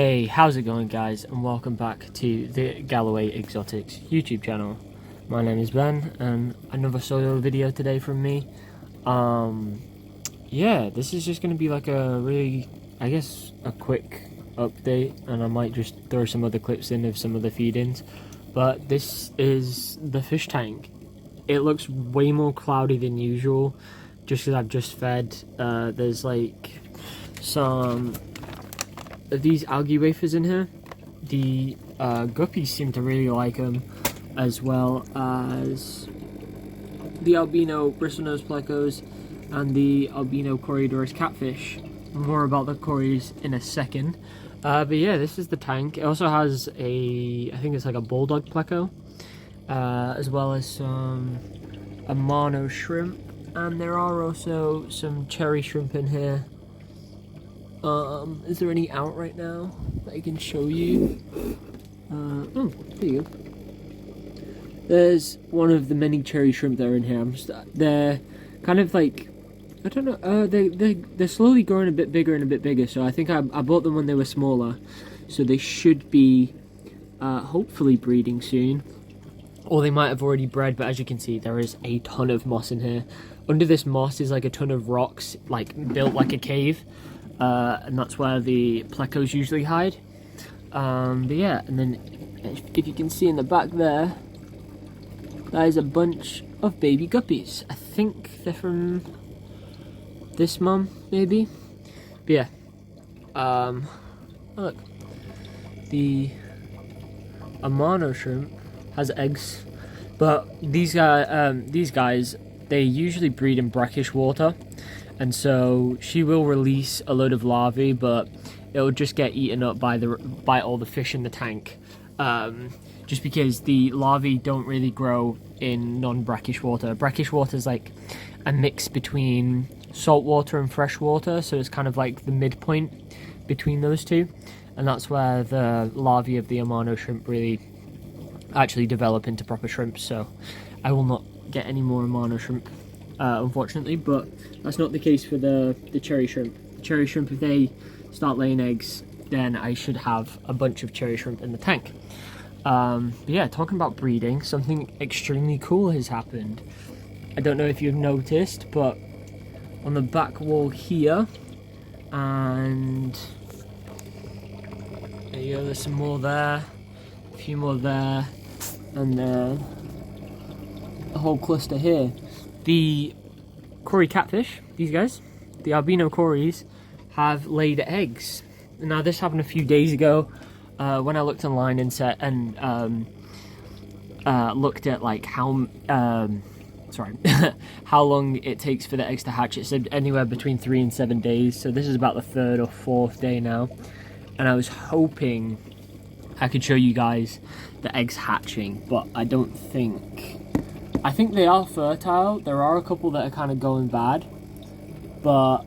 Hey, how's it going, guys, and welcome back to the Galloway Exotics YouTube channel. My name is Ben, and another solo video today from me. Yeah, this is just going to be like a really, I guess, a quick update, and I might just throw some other clips in of some other feed-ins. But this is the fish tank. It looks way more cloudy than usual, just because I've just fed. There's like some of these algae wafers in here. The guppies seem to really like them, as well as the albino bristlenose plecos and the albino Corydoras catfish. More about the cories in a second. But yeah, this is the tank. It also has I think it's like a bulldog pleco, as well as some Amano shrimp, and there are also some cherry shrimp in here. Is there any out right now that I can show you? Oh, there you go. There's one of the many cherry shrimp that are in here. They're kind of like, I don't know, they're slowly growing a bit bigger and a bit bigger, so I think I bought them when they were smaller, so they should be hopefully breeding soon. Or they might have already bred, but as you can see, there is a ton of moss in here. Under this moss is like a ton of rocks, like built like a cave. And that's where the plecos usually hide. But yeah, and then if you can see in the back there, that is a bunch of baby guppies. I think they're from this mum, maybe. But yeah, oh look, the Amano shrimp has eggs, but these guys, they usually breed in brackish water. And so she will release a load of larvae, but it will just get eaten up by all the fish in the tank. Just because the larvae don't really grow in non-brackish water. Brackish water is like a mix between salt water and fresh water, so it's kind of like the midpoint between those two. And that's where the larvae of the Amano shrimp really actually develop into proper shrimp. So I will not get any more Amano shrimp, unfortunately, but that's not the case for the cherry shrimp. The cherry shrimp, if they start laying eggs, then I should have a bunch of cherry shrimp in the tank. But yeah, talking about breeding, something extremely cool has happened. I don't know if you've noticed, but on the back wall here, and there you go, there's some more there, a few more there, and a whole cluster here. The Cory catfish, these guys, the albino cories, have laid eggs. Now this happened a few days ago when I looked online and looked at like how how long it takes for the eggs to hatch. It said anywhere between 3 and 7 days, so this is about the 3rd or 4th day now, and I was hoping I could show you guys the eggs hatching, but I think they are fertile. There are a couple that are kind of going bad, but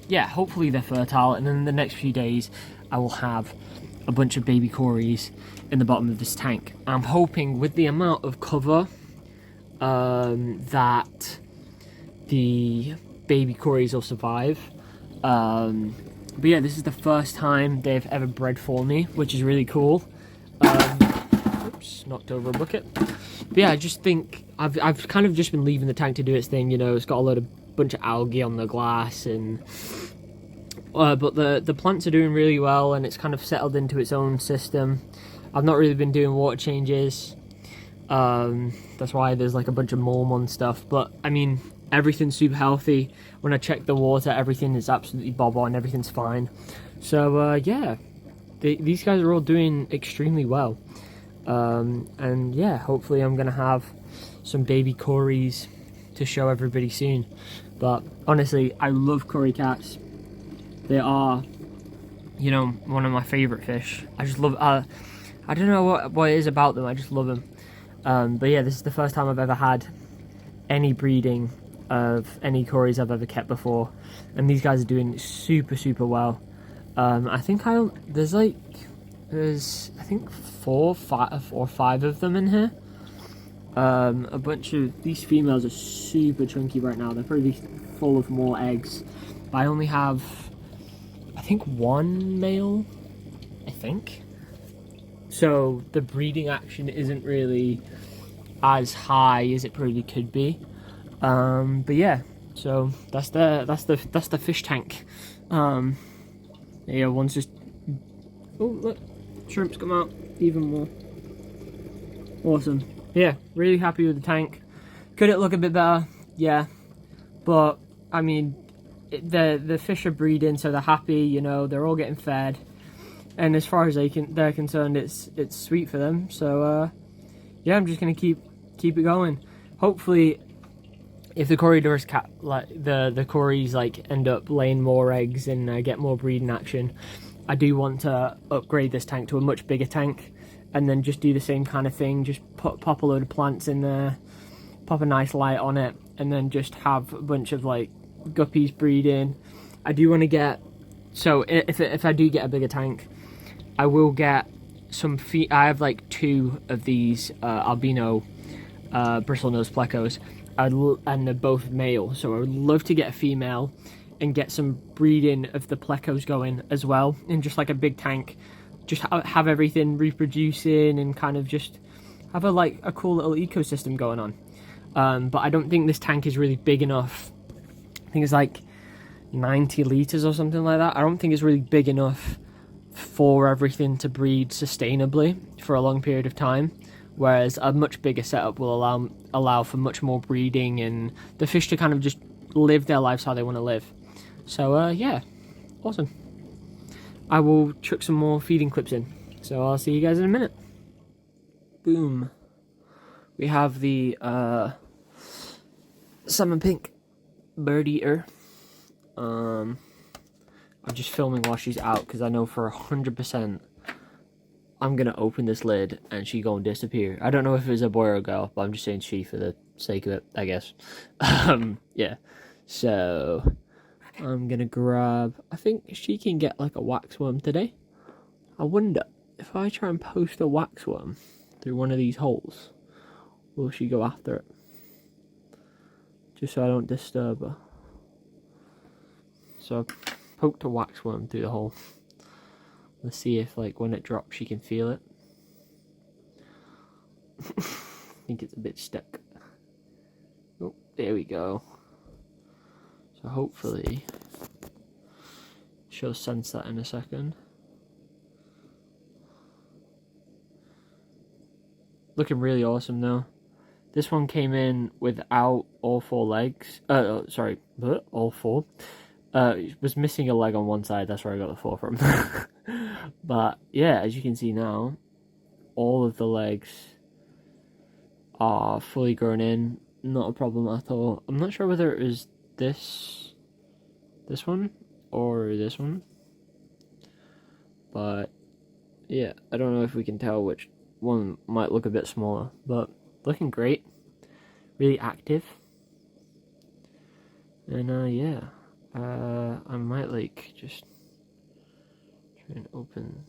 yeah, hopefully they're fertile, and then in the next few days I will have a bunch of baby cories in the bottom of this tank. I'm hoping with the amount of cover that the baby cories will survive. But yeah, this is the first time they've ever bred for me, which is really cool. Oops, knocked over a bucket. But yeah, I just think I've kind of just been leaving the tank to do its thing. You know, it's got a bunch of algae on the glass, and but the plants are doing really well, and it's kind of settled into its own system. I've not really been doing water changes. That's why there's like a bunch of mold on stuff. But I mean, everything's super healthy. When I check the water, everything is absolutely bob on. Everything's fine. So yeah, these guys are all doing extremely well. And yeah, hopefully I'm gonna have some baby cories to show everybody soon. But honestly, I love Cory cats. They are, you know, one of my favorite fish. I just love, I don't know what it is about them, I just love them. But yeah, this is the first time I've ever had any breeding of any cories I've ever kept before, and these guys are doing super well. I think there's I think 4 or 5 of them in here. A bunch of these females are super chunky right now. They're probably full of more eggs, but I only have, I think, 1 male I think. So the breeding action isn't really as high as it probably could be. But yeah, so that's the fish tank. Yeah, one's just, oh look, shrimps come out even more. Awesome. Yeah, really happy with the tank. Could it look a bit better? Yeah, but I mean, the fish are breeding, so they're happy. You know, they're all getting fed, and as far as they're concerned, it's sweet for them. So yeah, I'm just gonna keep it going. Hopefully, if the Corydorus cat, like the Corys, like end up laying more eggs and get more breeding action, I do want to upgrade this tank to a much bigger tank, and then just do the same kind of thing. Just pop a load of plants in there, pop a nice light on it, and then just have a bunch of like guppies breeding. I do want to get, so if I do get a bigger tank, I will get some I have like 2 of these albino bristlenose plecos, and they're both male, so I would love to get a female and get some breeding of the plecos going as well in just like a big tank. Just have everything reproducing and kind of just have a cool little ecosystem going on. But I don't think this tank is really big enough. I think it's like 90 litres or something like that. I don't think it's really big enough for everything to breed sustainably for a long period of time. Whereas a much bigger setup will allow for much more breeding and the fish to kind of just live their lives how they want to live. So yeah, awesome. I will chuck some more feeding clips in. So I'll see you guys in a minute. Boom. We have the salmon pink bird eater. I'm just filming while she's out because I know for 100% I'm gonna open this lid and she gonna disappear. I don't know if it's a boy or a girl, but I'm just saying she for the sake of it, I guess. Yeah. So I'm gonna grab, I think she can get like a waxworm today. I wonder if I try and post a waxworm through one of these holes, will she go after it? Just so I don't disturb her. So I poked a waxworm through the hole. Let's see if, like, when it drops, she can feel it. I think it's a bit stuck. Oh, there we go. So hopefully, she'll sense that in a second. Looking really awesome, though. This one came in without all 4 legs. Sorry, all 4. It was missing a leg on one side, that's where I got the 4 from. But yeah, as you can see now, all of the legs are fully grown in, not a problem at all. I'm not sure whether it was this one or this one, but yeah, I don't know if we can tell which one might look a bit smaller, but looking great, really active. And yeah, I might like just try and open.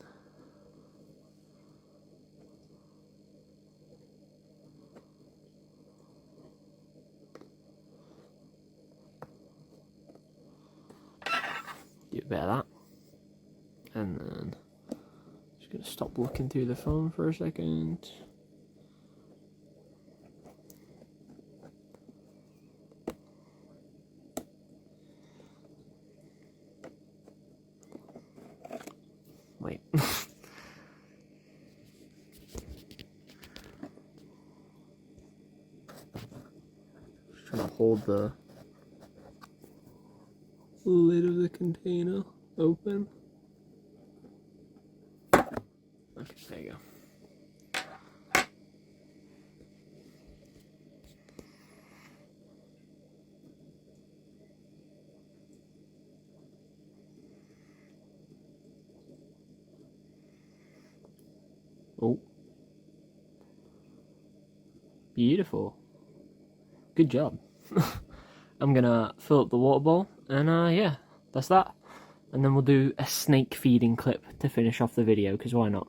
Do a bit of that, and then just gonna stop looking through the phone for a second. Wait. Just trying to hold the lid of the container open. Okay, there you go. Oh. Beautiful. Good job. I'm gonna fill up the water bowl, and yeah, that's that. And then we'll do a snake feeding clip to finish off the video, because why not?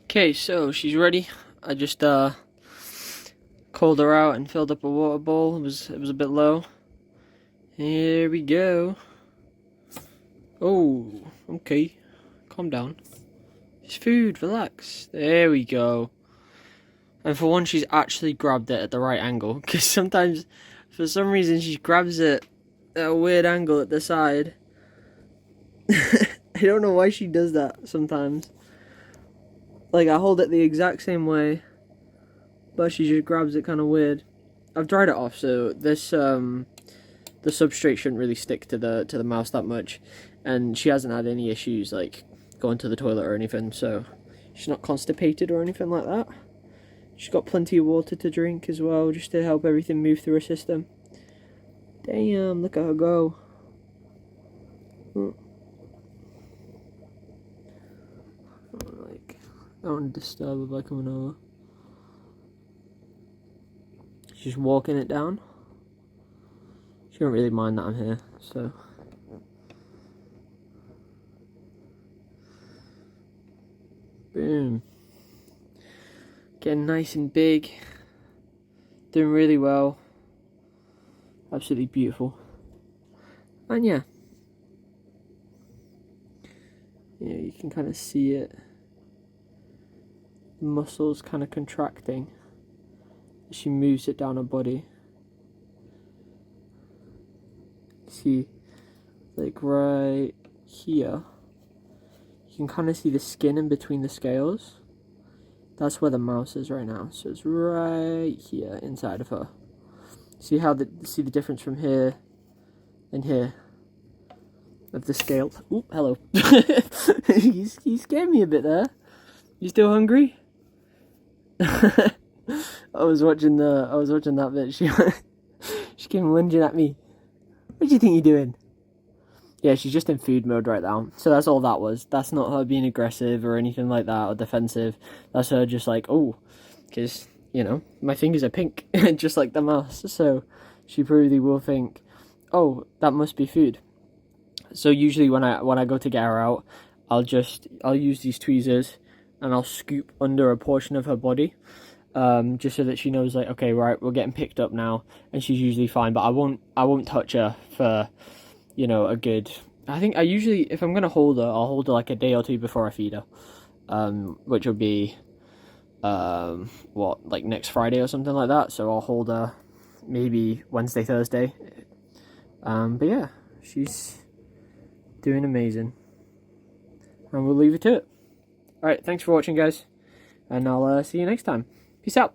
Okay, so she's ready. I just called her out and filled up a water bowl. It was a bit low. Here we go. Oh, okay. calm down. It's food, relax. There we go. And for once, she's actually grabbed it at the right angle. Because sometimes, for some reason, she grabs it at a weird angle at the side. I don't know why she does that sometimes. Like, I hold it the exact same way, but she just grabs it kind of weird. I've dried it off, so this, the substrate shouldn't really stick to the mouse that much. And she hasn't had any issues, like, going to the toilet or anything, so she's not constipated or anything like that. She's got plenty of water to drink as well, just to help everything move through her system. Damn, look at her go. I don't want to disturb her by coming over. She's just walking it down. She don't really mind that I'm here, so. Boom. Getting nice and big. Doing really well. Absolutely beautiful. And yeah. Yeah, you can kind of see it. The muscles kind of contracting as she moves it down her body. See, like right here, you can kind of see the skin in between the scales. That's where the mouse is right now. So it's right here inside of her. See how see the difference from here and here of the scales. Ooh, hello. you scared me a bit there. You still hungry? I was watching that bit. She came lunging at me. What do you think you're doing? Yeah, she's just in food mode right now. So that's all that was. That's not her being aggressive or anything like that or defensive. That's her just like, oh, because, you know, my fingers are pink, just like the mouse. So she probably will think, oh, that must be food. So usually when I go to get her out, I'll use these tweezers and I'll scoop under a portion of her body, just so that she knows, like, okay, right, we're getting picked up now, and she's usually fine. But I won't touch her for, you know, a good. I think I usually, if I'm gonna hold her, I'll hold her like a day or two before I feed her, which will be, like next Friday or something like that. So I'll hold her maybe Wednesday, Thursday. But yeah, she's doing amazing, and we'll leave it to it. Alright, thanks for watching, guys, and I'll see you next time. Peace out.